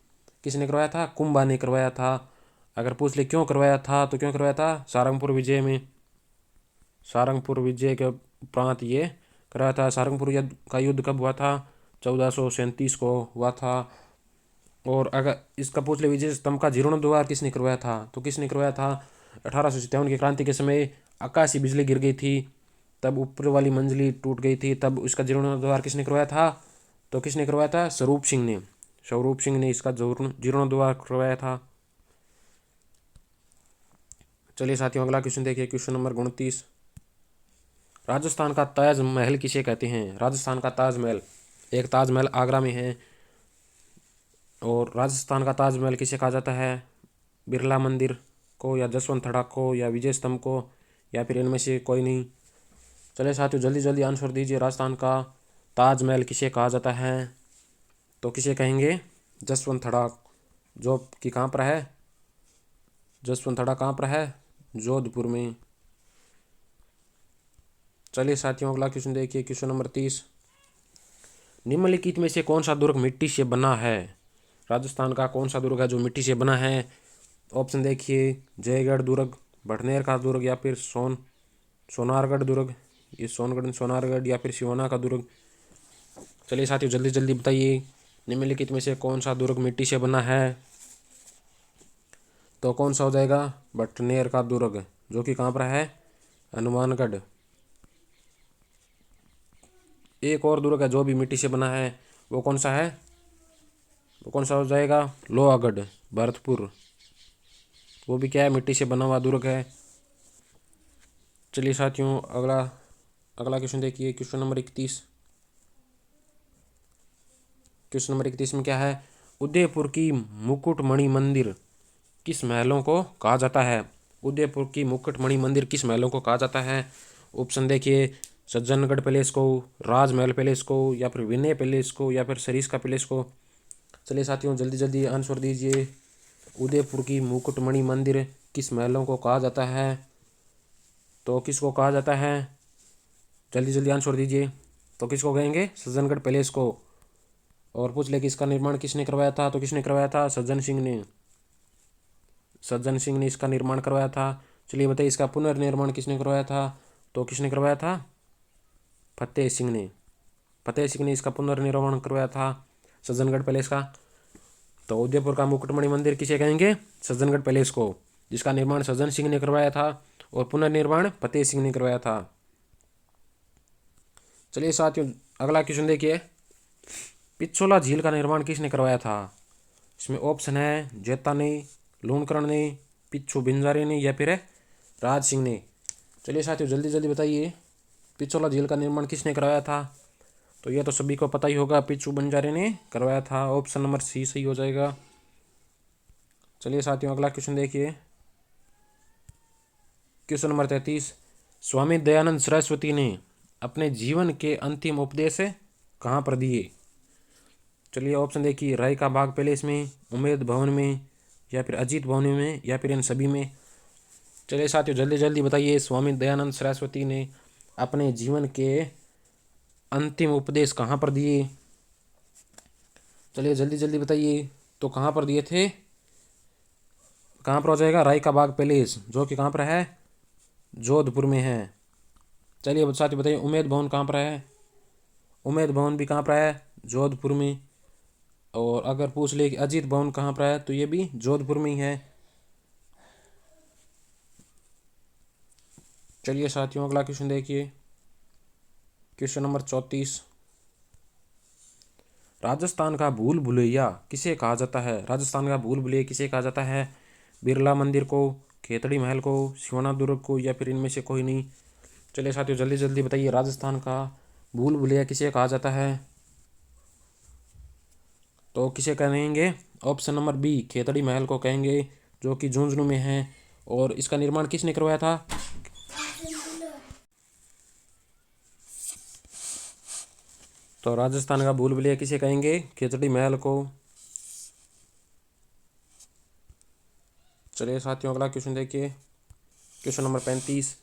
किसने करवाया था? कुंभा ने करवाया था। अगर पूछ ले क्यों करवाया था तो क्यों करवाया था? सारंगपुर विजय में, सारंगपुर विजय के उपरांत ये कराया था। सारंगपुर का युद्ध कब हुआ था? 1437 को हुआ था। और अगर इसका पूछ ले विजय स्तंभ का जीर्णोद्धार किसने करवाया था तो किसने करवाया था? 1857 की क्रांति के समय आकाशीय बिजली गिर गई थी, तब ऊपर वाली मंजिली टूट गई थी, तब उसका जीर्णोद्धार किसने करवाया था? तो किसने करवाया था? स्वरूप सिंह ने। स्वरूप सिंह ने इसका जीर्णोद्धार करवाया था। चलिए साथियों अगला क्वेश्चन देखिए, क्वेश्चन नंबर 29, राजस्थान का ताजमहल किसे कहते हैं? राजस्थान का ताजमहल, एक ताजमहल आगरा में है। और राजस्थान का ताजमहल किसे कहा जाता है? बिरला मंदिर को, या जसवंत थड़ा को, या विजय स्तंभ को, या फिर इनमें से कोई नहीं। चलिए साथियों जल्दी जल्दी आंसर दीजिए, राजस्थान का ताजमहल किसे कहा जाता है? तो किसे कहेंगे? जसवंत थड़ा, जो कि कहाँ पर है? जसवंत थड़ा कहाँ पर है? जोधपुर में। चलिए साथियों अगला क्वेश्चन देखिए, क्वेश्चन नंबर 30, निम्नलिखित में से कौन सा दुर्ग मिट्टी से बना है? राजस्थान का कौन सा दुर्ग है जो मिट्टी से बना है? ऑप्शन देखिए, जयगढ़ दुर्ग, भटनेर का दुर्ग, या फिर सोनारगढ़ दुर्ग, ये सोनारगढ़, या फिर सिवाना का दुर्ग। चलिए साथियों जल्दी जल्दी बताइए, निम्नलिखित में से कौन सा दुर्ग मिट्टी से बना है? तो कौन सा हो जाएगा? भटनेर का दुर्ग, जो कि कहाँ पर है? हनुमानगढ़। एक और दुर्ग है जो भी मिट्टी से बना है, वो कौन सा है? वो कौन सा हो जाएगा? लोहागढ़, भरतपुर। वो भी क्या है? मिट्टी से बना हुआ दुर्ग है। चलिए साथियों अगला अगला क्वेश्चन देखिए, क्वेश्चन नंबर 31। क्वेश्चन नंबर 31 में क्या है? उदयपुर की मुकुटमणि मंदिर किस महलों को कहा जाता है? उदयपुर की मुकुटमणि मंदिर किस महलों को कहा जाता है? ऑप्शन देखिए, सज्जनगढ़ पैलेस को, राजमहल पैलेस को, या फिर विनय पैलेस को, या फिर सरिस्का पैलेस को। चलिए साथियों जल्दी जल्दी आंसर दीजिए, उदयपुर की मुकुटमणि मंदिर किस महलों को कहा जाता है? तो किसको कहा जाता है? जल्दी जल्दी आंसर दीजिए। तो किसको कहेंगे? सज्जनगढ़ पैलेस को। और पूछ ले कि इसका निर्माण किसने करवाया था तो किसने करवाया था? सज्जन सिंह ने। सज्जन सिंह ने इसका निर्माण करवाया था। चलिए बताइए, इसका पुनर्निर्माण किसने करवाया था? तो किसने करवाया था? फतेह सिंह ने। फतेह सिंह ने इसका पुनर्निर्माण करवाया था सज्जनगढ़ पैलेस का। तो उदयपुर का मुकुटमणि मंदिर किसे कहेंगे? सज्जनगढ़ पैलेस को, जिसका निर्माण सज्जन सिंह ने करवाया था और पुनर्निर्माण फतेह सिंह ने करवाया था। चलिए साथियों अगला क्वेश्चन देखिए, पिछोला झील का निर्माण किसने करवाया था? इसमें ऑप्शन है, जेता ने, लूणकरण ने, पिच्छू बिंजारे ने, या फिर राज सिंह ने। चलिए साथियों जल्दी जल्दी बताइए, पिछोला झील का निर्माण किसने करवाया था? तो यह तो सभी को पता ही होगा, पिच्छू बंजारे ने करवाया था। ऑप्शन नंबर सी सही हो जाएगा। चलिए साथियों अगला क्वेश्चन देखिए, क्वेश्चन नंबर 33, स्वामी दयानंद सरस्वती ने अपने जीवन के अंतिम उपदेश कहाँ पर दिए? चलिए ऑप्शन देखिए, राय का बाग पैलेस में, उम्मेद भवन में, या फिर अजीत भवन में, या फिर इन सभी में। चलिए साथियों जल्दी जल्दी बताइए, स्वामी दयानंद सरस्वती ने अपने जीवन के अंतिम उपदेश कहाँ पर दिए? चलिए जल्दी जल्दी बताइए, तो कहाँ पर दिए थे? कहाँ पर हो जाएगा? राय का बाग पैलेस, जो कि कहाँ पर है? जोधपुर में है। चलिए साथियों बताइए, उम्मेद भवन कहाँ पर है? उम्मेद भवन भी कहाँ पर है? जोधपुर में। और अगर पूछ ले कि अजीत भवन कहाँ पर है, तो ये भी जोधपुर में ही है। चलिए साथियों अगला क्वेश्चन देखिए, क्वेश्चन नंबर 34, राजस्थान का भूल भुलैया किसे कहा जाता है? राजस्थान का भूल भुलैया किसे कहा जाता है? बिरला मंदिर को, खेतड़ी महल को, सिवना दुर्ग को, या फिर इनमें से कोई नहीं। चलिए साथियों जल्दी जल्दी बताइए, राजस्थान का भूल भुलैया किसे कहा जाता है? तो किसे कहेंगे? ऑप्शन नंबर बी, खेतड़ी महल को कहेंगे, जो कि झुंझुनू में है। और इसका निर्माण किसने करवाया था? तो राजस्थान का भूल भुलैया किसे कहेंगे? खेतड़ी महल को। चलिए साथियों अगला क्वेश्चन देखिए, क्वेश्चन नंबर 35।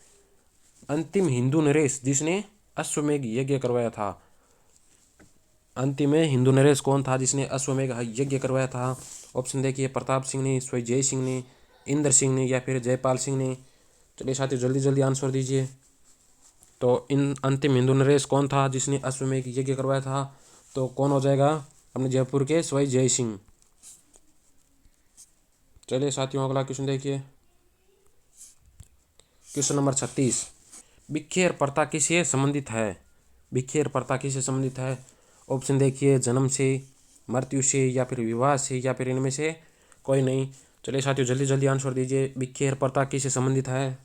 अंतिम हिंदू नरेश जिसने अश्वमेघ यज्ञ करवाया था। अंतिम में हिंदू नरेश कौन था जिसने अश्वमेघ यज्ञ करवाया था? ऑप्शन देखिए, प्रताप सिंह ने, जय सिंह ने, इंद्र सिंह ने, या फिर जयपाल सिंह ने। चलिए साथियों जल्दी जल्दी आंसर दीजिए। तो इन अंतिम हिंदू नरेश कौन था जिसने अश्वमेघ यज्ञ करवाया था? तो कौन हो जाएगा? अपने जयपुर के जय सिंह। चलिए साथियों अगला क्वेश्चन देखिए, क्वेश्चन नंबर 36। बिखेर प्रथा किससे संबंधित है? बिखेर प्रथा किससे संबंधित है? ऑप्शन देखिए, जन्म से, मृत्यु से, या फिर विवाह से, या फिर इनमें से कोई नहीं। चलिए साथियों जल्दी जल्दी आंसर दीजिए, बिखेर प्रथा किससे संबंधित है?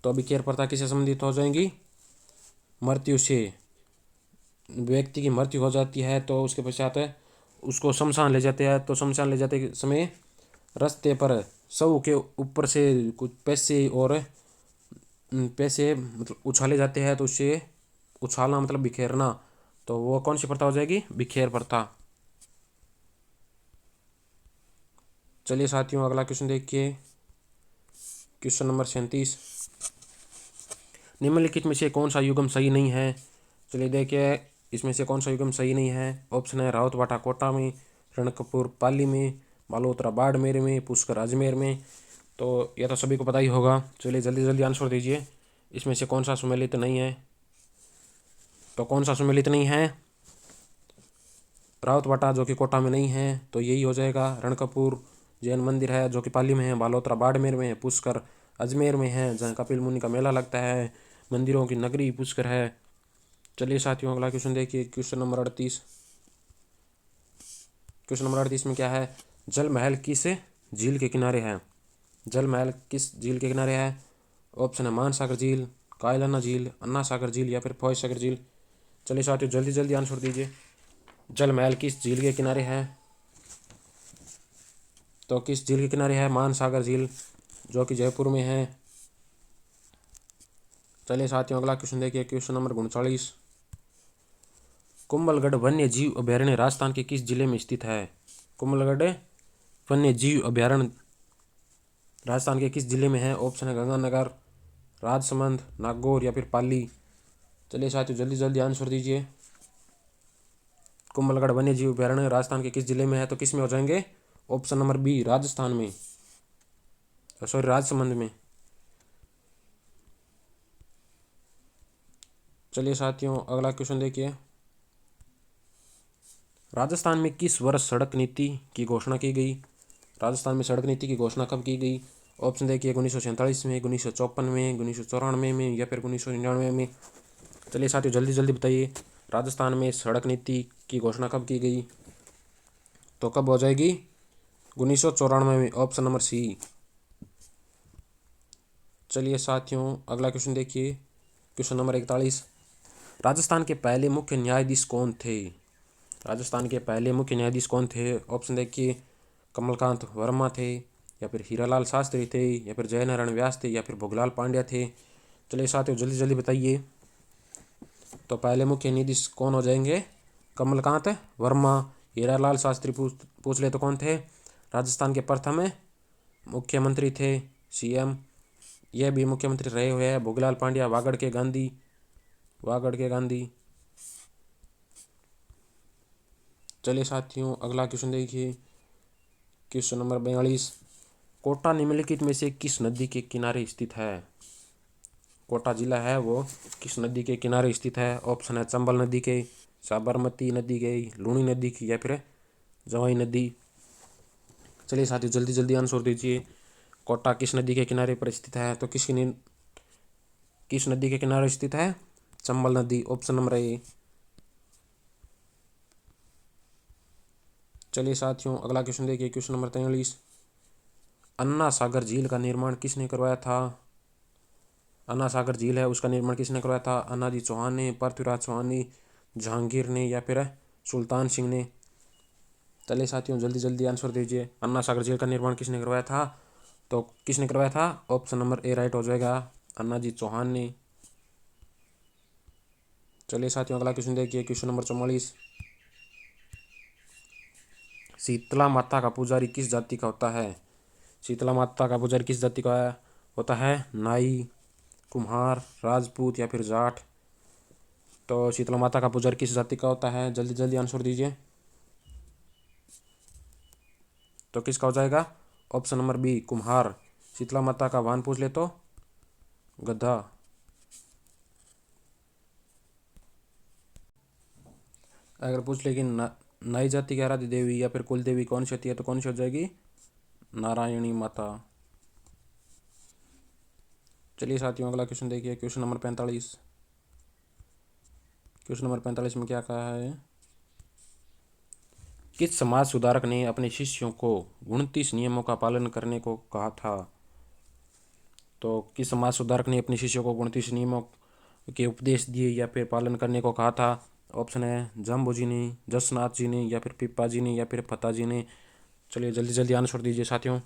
तो बिखेर प्रथा किससे संबंधित हो जाएंगी? मृत्यु से। व्यक्ति की मृत्यु हो जाती है तो उसके पश्चात उसको शमशान ले जाते हैं, तो शमशान ले जाते समय रास्ते पर शव के ऊपर से कुछ पैसे और पैसे मतलब उछाले जाते हैं, तो उससे उछालना मतलब बिखेरना, तो वो कौन सी प्रथा हो जाएगी? बिखेर प्रथा। चलिए साथियों अगला क्वेश्चन देखिए, क्वेश्चन नंबर 37। निम्नलिखित में से कौन सा युग्म सही नहीं है? चलिए देखिए, इसमें से कौन सा युग्म सही नहीं है? ऑप्शन है, रावतबाटा कोटा में, रणकपुर पाली में, बालोतरा बाड़मेर में, पुष्कर अजमेर में। तो यह तो सभी को पता ही होगा। चलिए जल्दी जल्दी आंसर दीजिए, इसमें से कौन सा सुमेलित नहीं है? तो कौन सा सुमेलित नहीं है? रावतबाटा जो कि कोटा में नहीं है, तो यही हो जाएगा। रणकपुर जैन मंदिर है जो कि पाली में है, बालोतरा बाड़मेर में है, पुष्कर अजमेर में है जहाँ कपिल मुनि का मेला लगता है, मंदिरों की नगरी पुष्कर है। चलिए साथियों अगला क्वेश्चन देखिए, क्वेश्चन नंबर 38। क्वेश्चन नंबर 38 में क्या है? जल महल किस झील के किनारे है? जल महल किस झील के किनारे है? ऑप्शन है, मानसागर झील, कायलाना झील, अन्ना सागर झील, या फिर फौज सागर झील। चलिए साथियों जल्दी जल्दी आंसर दीजिए, जल महल किस झील के किनारे है? तो किस झील के किनारे है? मानसागर झील जो कि जयपुर में है। चलिए साथियों अगला क्वेश्चन देखिए, क्वेश्चन नंबर 39। कुंभलगढ़ वन्य जीव अभयारण्य राजस्थान के किस जिले में स्थित है? कुंभलगढ़ वन्य जीव अभयारण्य राजस्थान के किस जिले में है? ऑप्शन है, गंगानगर, राजसमंद, नागौर, या फिर पाली। चलिए साथियों जल्दी जल्दी आंसर दीजिए, कुंभलगढ़ वन्य जीव अभयारण्य राजस्थान के किस जिले में है? तो किस में हो जाएंगे? ऑप्शन नंबर बी, राजस्थान में, सॉरी राजसमंद में। चलिए साथियों अगला क्वेश्चन देखिए, राजस्थान में किस वर्ष सड़क नीति की घोषणा की गई? राजस्थान में सड़क नीति की घोषणा कब की गई? ऑप्शन देखिए, 1947 में, 1954 में, 1994 में, या फिर 1999 में। चलिए साथियों जल्दी जल्दी बताइए, राजस्थान में सड़क नीति की घोषणा कब की गई? तो कब हो जाएगी? 1994 में, ऑप्शन नंबर सी। चलिए साथियों अगला क्वेश्चन देखिए, क्वेश्चन नंबर 41। राजस्थान के पहले मुख्य न्यायाधीश कौन थे? राजस्थान के पहले मुख्य न्यायाधीश कौन थे? ऑप्शन देखिए, कमलकांत वर्मा थे, या फिर हीरालाल शास्त्री थे, या फिर जयनारायण व्यास थे, या फिर भोगलाल पांड्या थे। चलिए साथियों जल्दी जल्दी बताइए, तो पहले मुख्य न्यायाधीश कौन हो जाएंगे? कमलकांत वर्मा। हीरालाल शास्त्री पूछ ले तो कौन थे? राजस्थान के प्रथम मुख्यमंत्री थे, सीएम, यह भी मुख्यमंत्री रहे हुए हैं। भोगलाल पांड्या वागड़ के गांधी, वागड़ के गांधी। चलिए साथियों अगला क्वेश्चन देखिए, क्वेश्चन नंबर 42। कोटा निम्नलिखित में से किस नदी के किनारे स्थित है? कोटा जिला है वो किस नदी के किनारे स्थित है? ऑप्शन है, चंबल नदी के, साबरमती नदी के, लूनी नदी की, या फिर जवाई नदी। चलिए साथियों जल्दी जल्दी आंसर दीजिए, कोटा किस नदी के किनारे पर स्थित है? तो किस नदी के किनारे स्थित है? चंबल नदी, ऑप्शन नंबर ए। चलिए साथियों अगला क्वेश्चन देखिए, क्वेश्चन नंबर 43। अन्ना सागर झील का निर्माण किसने करवाया था? अन्ना सागर झील है उसका निर्माण किसने करवाया था? अन्नाजी चौहान ने, पृथ्वीराज चौहान ने, जहांगीर ने या फिर सुल्तान सिंह ने? चलिए साथियों जल्दी जल्दी आंसर दीजिए। अन्ना सागर झील का निर्माण किसने करवाया था? तो किसने करवाया था? ऑप्शन नंबर ए राइट हो जाएगा, अन्नाजी चौहान ने। चलिए साथियों अगला क्वेश्चन देखिए, क्वेश्चन नंबर 44। शीतला माता का पुजारी किस जाति का होता है? शीतला माता का पुजारी किस जाति का होता है? नाई, कुम्हार, राजपूत या फिर जाट? तो शीतला माता का पुजारी किस जाति का होता है? जल्दी जल्दी आंसर दीजिए। तो किसका हो जाएगा? ऑप्शन नंबर बी कुम्हार। शीतला माता का वाहन पूछ ले तो गधा। अगर पूछ ले कि नाई जाति की आराध्य देवी या फिर कुल देवी कौन सी होती है, तो कौन सी हो जाएगी? नारायणी माता। चलिए साथियों अगला क्वेश्चन देखिए, क्वेश्चन नंबर 45। क्वेश्चन नंबर 45 में क्या कहा है? किस समाज सुधारक ने अपने शिष्यों को 29 नियमों का पालन करने को कहा था? तो किस समाज सुधारक ने अपने शिष्यों को 29 नियमों के उपदेश दिए या फिर पालन करने को कहा था? ऑप्शन है जम्बो जी ने, जसनाथ जी ने या फिर पिप्पा जी ने या फिर फतेह जी ने? चलिए जल्दी जल्दी आंसर दीजिए साथियों।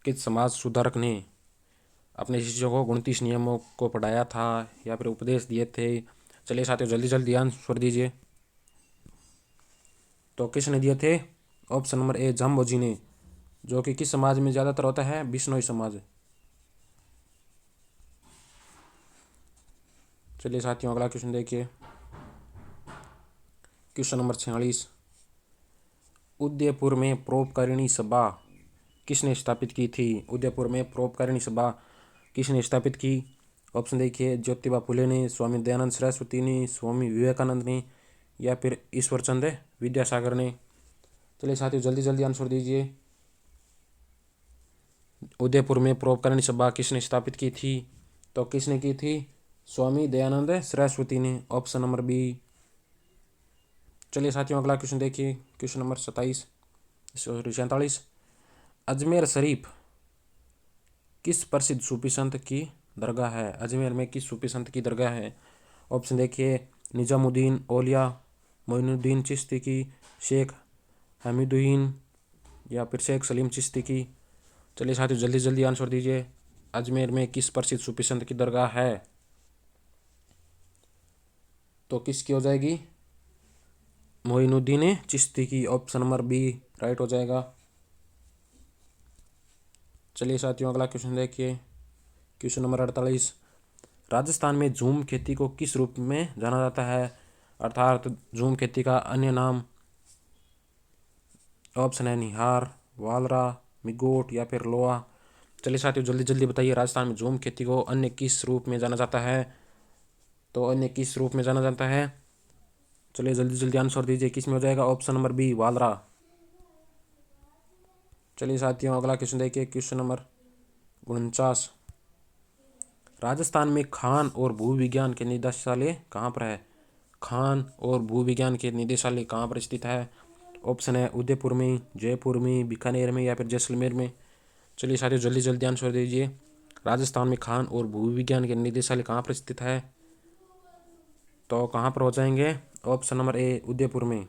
किस समाज सुधारक ने अपने शिष्यों को 29 नियमों को पढ़ाया था या फिर उपदेश दिए थे? चलिए साथियों जल्दी जल्दी आंसर दीजिए। तो किसने दिए थे? ऑप्शन नंबर ए जम्बो जी ने, जो कि किस समाज में ज़्यादातर होता है? बिश्नोई समाज। चलिए साथियों अगला क्वेश्चन देखिए, क्वेश्चन नंबर 46। उदयपुर में परोपकारिणी सभा किसने स्थापित की थी? उदयपुर में परोपकारिणी सभा किसने स्थापित की? ऑप्शन देखिए, ज्योतिबा फुले ने, स्वामी दयानंद सरस्वती ने, स्वामी विवेकानंद ने या फिर ईश्वरचंद विद्यासागर ने? चलिए साथियों जल्दी जल्दी आंसर दीजिए। उदयपुर में परोपकारिणी सभा किसने स्थापित की थी? तो किसने की थी? स्वामी दयानंद सरस्वती ने, ऑप्शन नंबर बी। चलिए साथियों अगला क्वेश्चन देखिए, क्वेश्चन नंबर 47। अजमेर शरीफ किस प्रसिद्ध सूफी संत की दरगाह है? अजमेर में किस सूफी संत की दरगाह है? ऑप्शन देखिए, निजामुद्दीन औलिया, मोइनुद्दीन चिश्ती की, शेख हमीदुद्दीन या फिर शेख सलीम चिश्ती की? चलिए साथियों जल्दी जल्दी आंसर दीजिए। अजमेर में किस प्रसिद्ध सूफी संत की दरगाह है? तो किसकी हो जाएगी? मोइनुद्दीन चिश्ती की, ऑप्शन नंबर बी राइट हो जाएगा। चलिए साथियों अगला क्वेश्चन देखिए, क्वेश्चन नंबर 48। राजस्थान में झूम खेती को किस रूप में जाना जाता है? अर्थात झूम खेती का अन्य नाम? ऑप्शन है निहार, वालरा, मिगोट या फिर लोहा? चलिए साथियों जल्दी जल्दी बताइए, राजस्थान में झूम खेती को अन्य किस रूप में जाना जाता है? तो अन्य किस रूप में जाना जाता है? चलिए जल्दी जल्दी आंसर दीजिए, किस में हो जाएगा? ऑप्शन नंबर बी वालरा। चलिए साथियों अगला क्वेश्चन देखिए, क्वेश्चन नंबर 49। राजस्थान में खान और भूविज्ञान के निदेशालय कहाँ पर है? खान और भूविज्ञान के निदेशालय कहाँ पर स्थित है? ऑप्शन है उदयपुर में, जयपुर में, बीकानेर में या फिर जैसलमेर में? चलिए साथियों जल्दी जल्दी आंसर दीजिए। राजस्थान में खान और भूविज्ञान के निदेशालय कहाँ पर स्थित है? तो कहाँ पर हो जाएंगे? ऑप्शन नंबर ए उदयपुर में।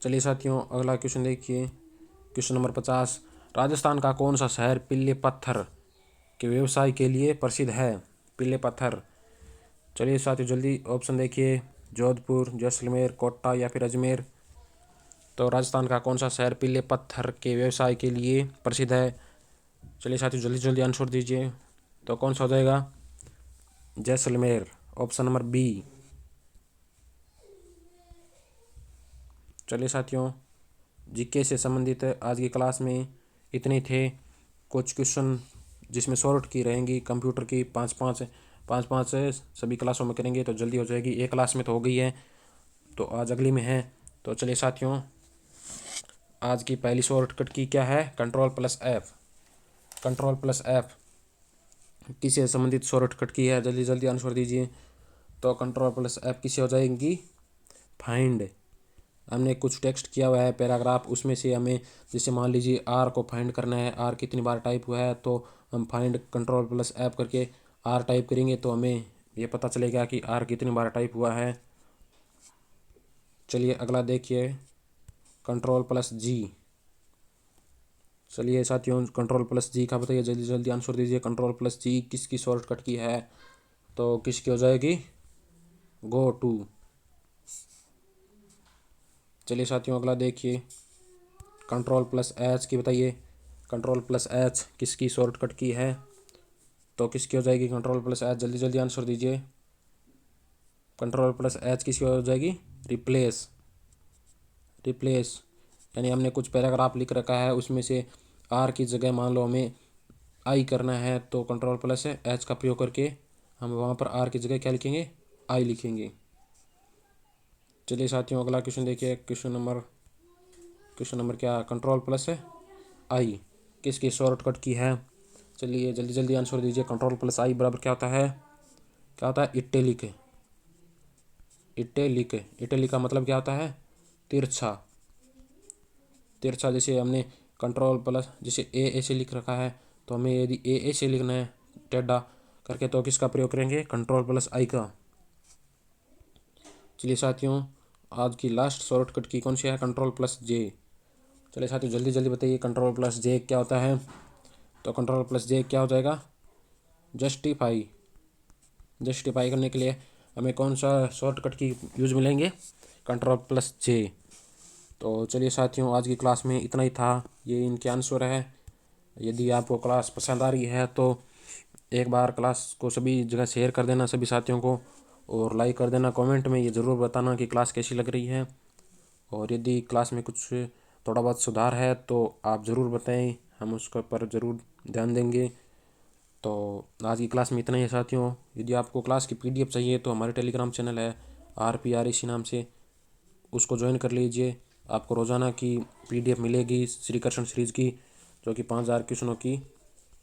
चलिए साथियों अगला क्वेश्चन देखिए, क्वेश्चन नंबर 50। राजस्थान का कौन सा शहर पीले पत्थर के व्यवसाय के लिए प्रसिद्ध है? पीले पत्थर। चलिए साथियों जल्दी ऑप्शन देखिए, जोधपुर, जैसलमेर, कोटा या फिर अजमेर? तो राजस्थान का कौन सा शहर पीले पत्थर के व्यवसाय के लिए प्रसिद्ध है? चलिए साथियों जल्दी जल्दी आंसर दीजिए। तो कौन सा हो जाएगा? Jaisalmer, option number B. चलिए साथियों जीके से संबंधित आज की क्लास में इतने थे। कुछ क्वेश्चन जिसमें शॉर्ट की रहेंगी, कंप्यूटर की पाँच पाँच सभी क्लासों में करेंगे तो जल्दी हो जाएगी। एक क्लास में तो हो गई है, तो आज अगली में है। तो चलिए साथियों आज की पहली शॉर्टकट की क्या है? कंट्रोल+F। कंट्रोल+F किससे संबंधित शॉर्टकट की है? जल्दी जल्दी आंसर दीजिए। तो कंट्रोल+F किससे हो जाएगी? फाइंड। हमने कुछ टेक्स्ट किया हुआ है पैराग्राफ, उसमें से हमें जैसे मान लीजिए आर को फाइंड करना है, आर कितनी बार टाइप हुआ है, तो हम फाइंड कंट्रोल प्लस ऐप करके आर टाइप करेंगे तो हमें ये पता चलेगा कि आर कितनी बार टाइप हुआ है। चलिए अगला देखिए, कंट्रोल प्लस जी। चलिए साथियों, कंट्रोल प्लस जी का बताइए, जल्दी जल्दी आंसर दीजिए। कंट्रोल प्लस जी किसकी शॉर्टकट की है, तो किसकी हो जाएगी, गो टू। चलिए साथियों अगला देखिए, कंट्रोल प्लस एच की बताइए, कंट्रोल प्लस एच किसकी शॉर्टकट की है, तो किसकी हो जाएगी कंट्रोल प्लस एच, जल्दी जल्दी आंसर दीजिए। कंट्रोल प्लस एच किसकी हो जाएगी, रिप्लेस। रिप्लेस यानी हमने कुछ पैराग्राफ लिख रखा है, उसमें से आर की जगह मान लो हमें आई करना है, तो कंट्रोल प्लस एच का प्रयोग करके हम वहाँ पर आर की जगह क्या लिखेंगे, आई लिखेंगे। चलिए साथियों अगला क्वेश्चन देखिए, क्वेश्चन नंबर क्या, कंट्रोल प्लस आई किसकी शॉर्टकट की है। चलिए जल्दी जल्दी आंसर दीजिए। कंट्रोल प्लस आई बराबर क्या होता है, क्या होता है, इटैलिक। इटैलिक, इटैलिक का मतलब क्या होता है, तिरछा। तिरछा जैसे हमने कंट्रोल प्लस जैसे ए ऐसे लिख रखा है, तो हमें यदि ए ऐसे लिखना है टेढ़ा करके, तो किसका प्रयोग करेंगे, कंट्रोल प्लस आई का। चलिए साथियों आज की लास्ट शॉर्टकट की कौन सी है, कंट्रोल प्लस जे। चलिए साथियों जल्दी जल्दी बताइए कंट्रोल प्लस जे क्या होता है, तो कंट्रोल प्लस जे क्या हो जाएगा, जस्टिफाई। जस्टिफाई करने के लिए हमें कौन सा शॉर्टकट की यूज मिलेंगे, कंट्रोल प्लस जे। तो चलिए साथियों आज की क्लास में इतना ही था, ये इनके आंसर है। यदि आपको क्लास पसंद आ रही है तो एक बार क्लास को सभी जगह शेयर कर देना सभी साथियों को, और लाइक कर देना। कमेंट में ये ज़रूर बताना कि क्लास कैसी लग रही है, और यदि क्लास में कुछ थोड़ा बहुत सुधार है तो आप ज़रूर बताएं, हम उसके पर ज़रूर ध्यान देंगे। तो आज की क्लास में इतना ही है साथियों। यदि आपको क्लास की पीडीएफ चाहिए तो हमारे टेलीग्राम चैनल है RPREC नाम से, उसको ज्वाइन कर लीजिए। आपको रोज़ाना की पीडीएफ मिलेगी श्री कृष्ण सीरीज़ की, जो कि 5000 क्वेश्चनों की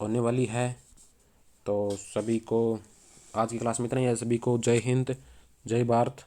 होने वाली है। तो सभी को आज की क्लास में इतना ही है। सभी को जय हिंद, जय भारत।